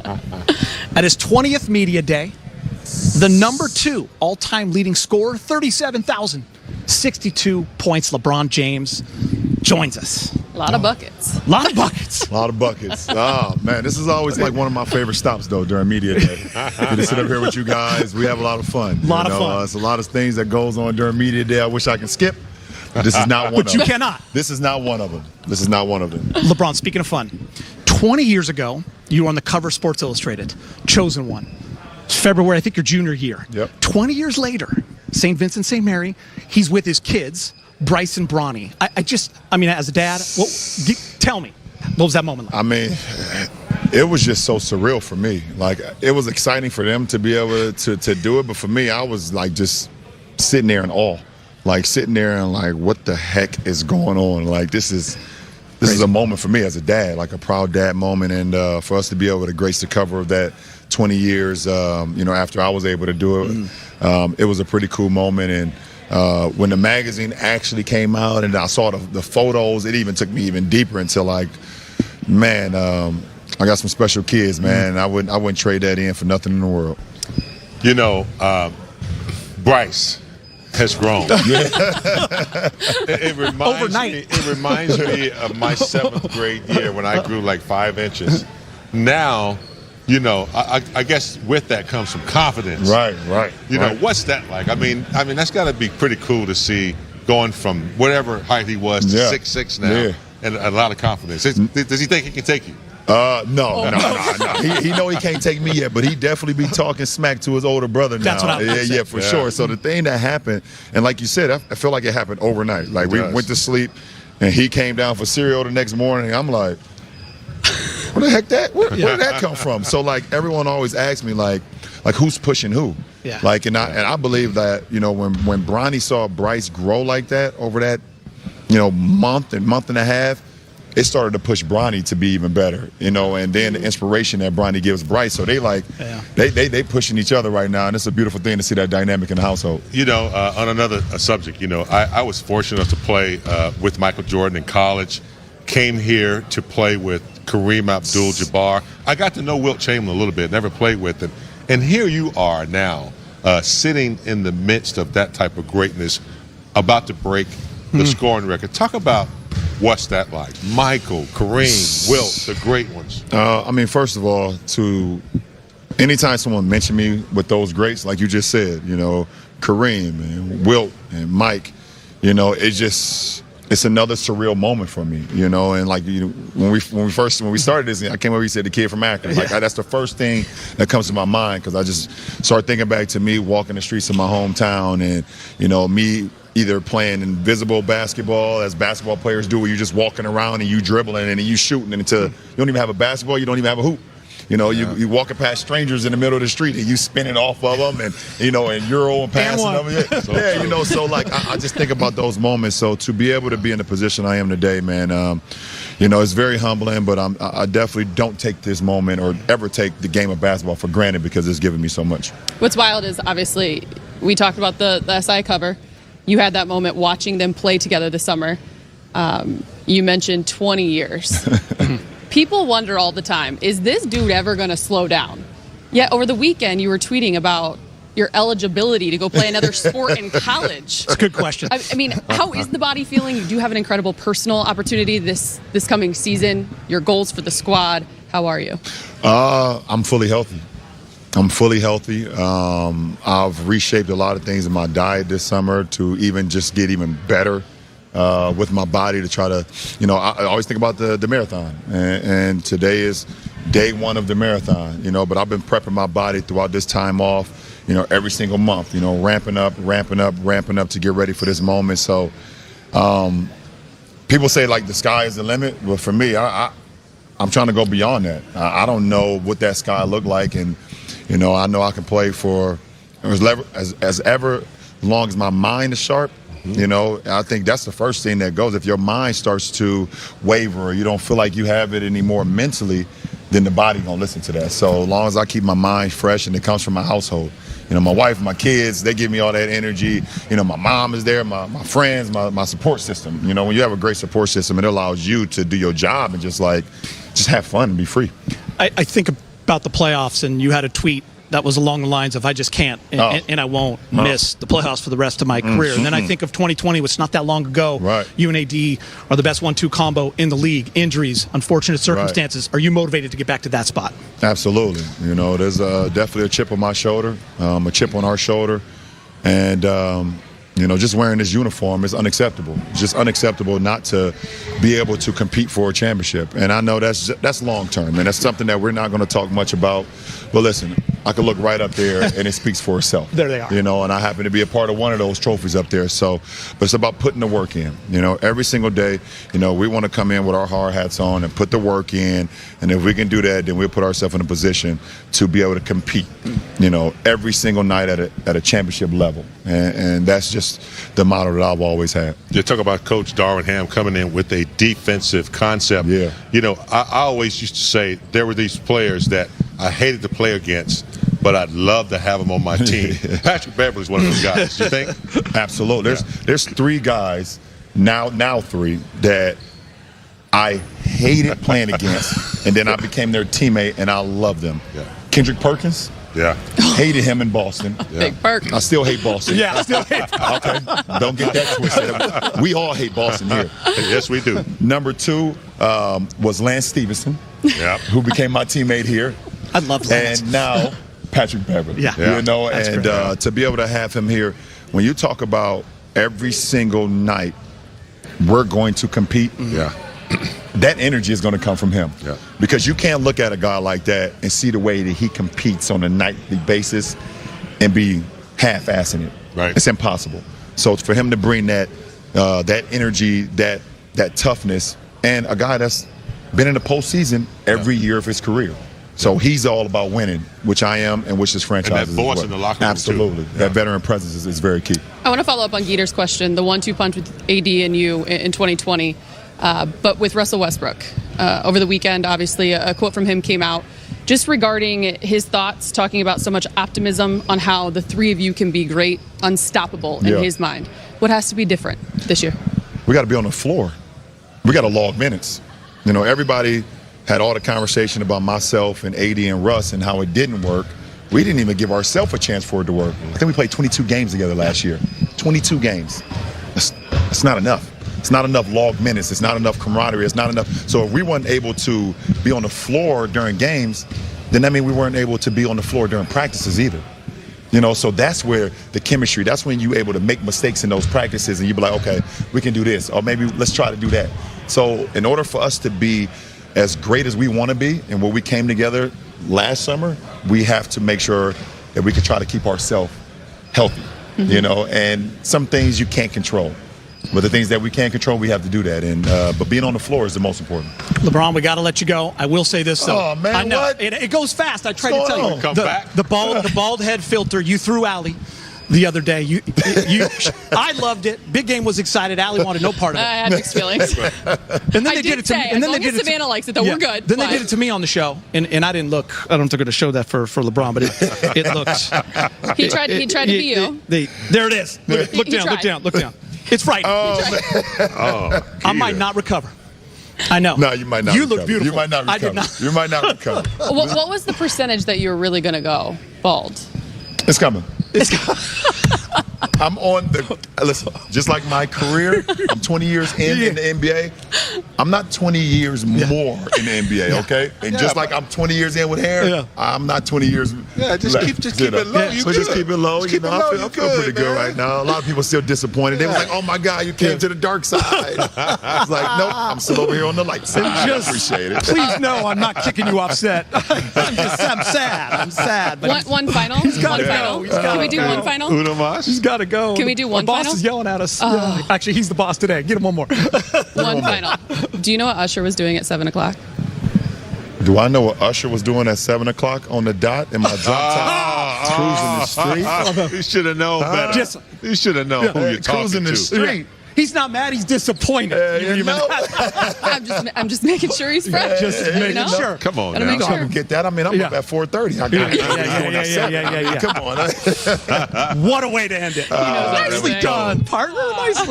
At his 20th media day, the number 2 all-time leading scorer, 37,062 points, LeBron James, joins us. A lot of buckets. A lot of buckets. A lot of buckets. Oh, man, this is always like one of my favorite stops, though, during media day. To sit up here with you guys, we have a lot of fun. A lot of fun. It's a lot of things that goes on during media day I wish I can skip. This is not one of them. But you cannot. This is not one of them. This is not one of them. LeBron, speaking of fun, 20 years ago, you were on the cover of Sports Illustrated, chosen one. February, I think your junior year. Yep. 20 years later, St. Vincent, St. Mary, he's with his kids, Bryce and Bronny. I mean, as a dad, tell me, what was that moment like? I mean, it was just so surreal for me. Like, it was exciting for them to be able to do it, but for me, I was like just sitting there in awe. Like, sitting there and like, what the heck is going on? Like, this is a moment for me as a dad, like a proud dad moment, and for us to be able to grace the cover of that 20 years, after I was able to do it, it was a pretty cool moment. And when the magazine actually came out and I saw the photos, it even took me even deeper into like, man, I got some special kids, man. I wouldn't trade that in for nothing in the world. You know, Bryce has grown. It reminds me of my 7th grade year when I grew like 5 inches. Now, you know, I guess with that comes some confidence. Right. You know, what's that like? I mean, that's got to be pretty cool to see going from whatever height he was to 6'6" now, and a lot of confidence. Does he think he can take you? No. He know he can't take me yet, but he definitely be talking smack to his older brother now. That's what I'm saying. Yeah, for sure. So the thing that happened, and like you said, I feel like it happened overnight. Like we went to sleep, and he came down for cereal the next morning. And I'm like, where the heck where did that come from? So like everyone always asks me like who's pushing who? Yeah. Like and I believe that when Bronny saw Bryce grow like that over that month and a half. It started to push Bronny to be even better, and then the inspiration that Bronny gives Bryce. So they they pushing each other right now, and it's a beautiful thing to see that dynamic in the household. On another subject, I was fortunate enough to play with Michael Jordan in college, came here to play with Kareem Abdul-Jabbar. I got to know Wilt Chamberlain a little bit, never played with him. And here you are now, sitting in the midst of that type of greatness, about to break the scoring record. Talk about what's that like? Michael, Kareem, Wilt, the great ones. First of all, anytime someone mentioned me with those greats, like you just said, Kareem and Wilt and Mike, it's another surreal moment for me, and like when we started this, I came over, you said the kid from Akron. Like that's the first thing that comes to my mind, because I just start thinking back to me walking the streets of my hometown, and me either playing invisible basketball as basketball players do, where you're just walking around and you dribbling and you shooting until you don't even have a basketball, you don't even have a hoop. You walking past strangers in the middle of the street and you spinning off of them and Euro and passing them. So like I just think about those moments. So to be able to be in the position I am today, man, it's very humbling, but I definitely don't take this moment or ever take the game of basketball for granted, because it's given me so much. What's wild is, obviously, we talked about the SI cover. You had that moment watching them play together this summer. You mentioned 20 years. People wonder all the time, is this dude ever going to slow down? Yet over the weekend, you were tweeting about your eligibility to go play another sport in college. That's a good question. I mean, how is the body feeling? You do have an incredible personal opportunity this coming season. Your goals for the squad. How are you? I'm fully healthy. I've reshaped a lot of things in my diet this summer to even just get even better with my body, to try to, I always think about the marathon, and today is day 1 of the marathon, but I've been prepping my body throughout this time off, every single month, ramping up to get ready for this moment. So people say like the sky is the limit, but for me, I'm trying to go beyond that. I don't know what that sky looked like, and I know I can play for as ever long as my mind is sharp. I think that's the first thing that goes. If your mind starts to waver, or you don't feel like you have it anymore mentally, then the body gonna listen to that. So as long as I keep my mind fresh, and it comes from my household, my wife, my kids, they give me all that energy. My mom is there, my friends, my support system. When you have a great support system, it allows you to do your job and just have fun and be free. I think about the playoffs, and you had a tweet that was along the lines of, I just can't, and I won't miss the playoffs for the rest of my career. And then I think of 2020, which is not that long ago. Right. You and AD are the best 1-2 combo in the league. Injuries, unfortunate circumstances. Are you motivated to get back to that spot? Absolutely. You know, there's definitely a chip on my shoulder, a chip on our shoulder. And, you know, just wearing this uniform is unacceptable. It's just unacceptable not to be able to compete for a championship. And I know that's long term, and that's something that we're not going to talk much about. But listen, I could look right up there, and it speaks for itself. There they are. You know, and I happen to be a part of one of those trophies up there. So, but it's about putting the work in. You know, every single day, you know, we want to come in with our hard hats on and put the work in. And if we can do that, then we'll put ourselves in a position to be able to compete, you know, every single night at a championship level. And that's just the motto that I've always had. You talk about Coach Darvin Ham coming in with a defensive concept. Yeah. You know, I always used to say there were these players that I hated to play against, but I'd love to have them on my team. Patrick Beverley's one of those guys. You think? Absolutely. There's three guys now three that I hated playing against, and then I became their teammate, and I love them. Yeah. Kendrick Perkins. Yeah. Hated him in Boston. Big perk. I still hate Boston. Yeah, I still hate Okay. Don't get that twisted. We all hate Boston here. Yes, we do. Number two was Lance Stevenson, Yeah. who became my teammate here. I love Lance. And now Patrick Beverley. Yeah. You know, That's and great. to be able to have him here, when you talk about every single night we're going to compete, Yeah. that energy is going to come from him. Yeah. Because you can't look at a guy like that and see the way that he competes on a nightly basis and be half-assing it. Right. It's impossible. So for him to bring that energy, that toughness, and a guy that's been in the postseason every year of his career. So he's all about winning, which I am, and which this franchise is. voice as well. in the locker room, too. Absolutely. Yeah. That veteran presence is very key. I want to follow up on Geeter's question, the 1-2 punch with AD and you in 2020, but with Russell Westbrook. Over the weekend, obviously, a quote from him came out just regarding his thoughts, talking about so much optimism on how the three of you can be great, unstoppable in Yeah. his mind. What has to be different this year? We got to be on the floor. We got to log minutes. You know, everybody had all the conversation about myself and AD and Russ and how it didn't work. We didn't even give ourselves a chance for it to work. I think we played 22 games together last year. 22 games. That's not enough. It's not enough log minutes. It's not enough camaraderie. It's not enough. So if we weren't able to be on the floor during games, then that means we weren't able to be on the floor during practices either. You know, so that's where the chemistry, that's when you're able to make mistakes in those practices and you be like, okay, we can do this, or maybe let's try to do that. So in order for us to be as great as we want to be and when we came together last summer, we have to make sure that we can try to keep ourselves healthy, you know, and some things you can't control. But the things that we can control, we have to do that. And but being on the floor is the most important. LeBron, we got to let you go. I will say this, though. Oh, man, I know. what? It goes fast. I tried to What's tell going you. on? Come back. The bald head filter you threw Allie the other day. I loved it. Big Game was excited. Allie wanted no part of I it. had mixed feelings. And then I they did did it to me. say, And as then long they did as it Savannah likes it, though, we're good. Then they but- did it to me on the show, and I didn't look. I don't think I'm going to show that for LeBron, but it looks. He tried to be you. There it is. Look He down. Look tried. down. Look down. It's frightening. I might not recover. I know. No, you might not. You recover. look beautiful. You might not recover. I did not. You might not recover. What was the percentage that you were really going to go bald? It's coming. I'm on the listen. Just like my career, I'm 20 years in the NBA. I'm not 20 years more in the NBA. Okay, and just like I'm 20 years in with hair, I'm not 20 years. Yeah, just left, keep it low. You So just good. keep it low. Just You keep know, it low. I You feel pretty good, good man. right now. A lot of people still disappointed. They were like, "Oh my God, you came to the dark side." I was like, "Nope, I'm still over here on the light side." I appreciate it. Please know I'm not kicking you off set. I'm sad. I'm sad. But One final? gotta One go. final? He's gotta Can we do go. one final? Uno mas. he's got to go. Can we do one Our boss final? is yelling at us. Yeah. Actually, he's the boss today. Get him one more. One final. Do you know what Usher was doing at 7 o'clock? Do I know what Usher was doing at 7 o'clock on the dot in my drop top, cruising the street? You should have known better. Just- You should have known who you're talking Cruising the to. street. He's not mad. He's disappointed. You know? I'm just making sure he's fresh. Just you making know? sure. Come on Gotta now. make I'm sure. gonna get that. I mean, I'm Yeah. up at 4:30. I got Yeah. Come on. What a way to end it. knows Nicely everything. done, partner. Nicely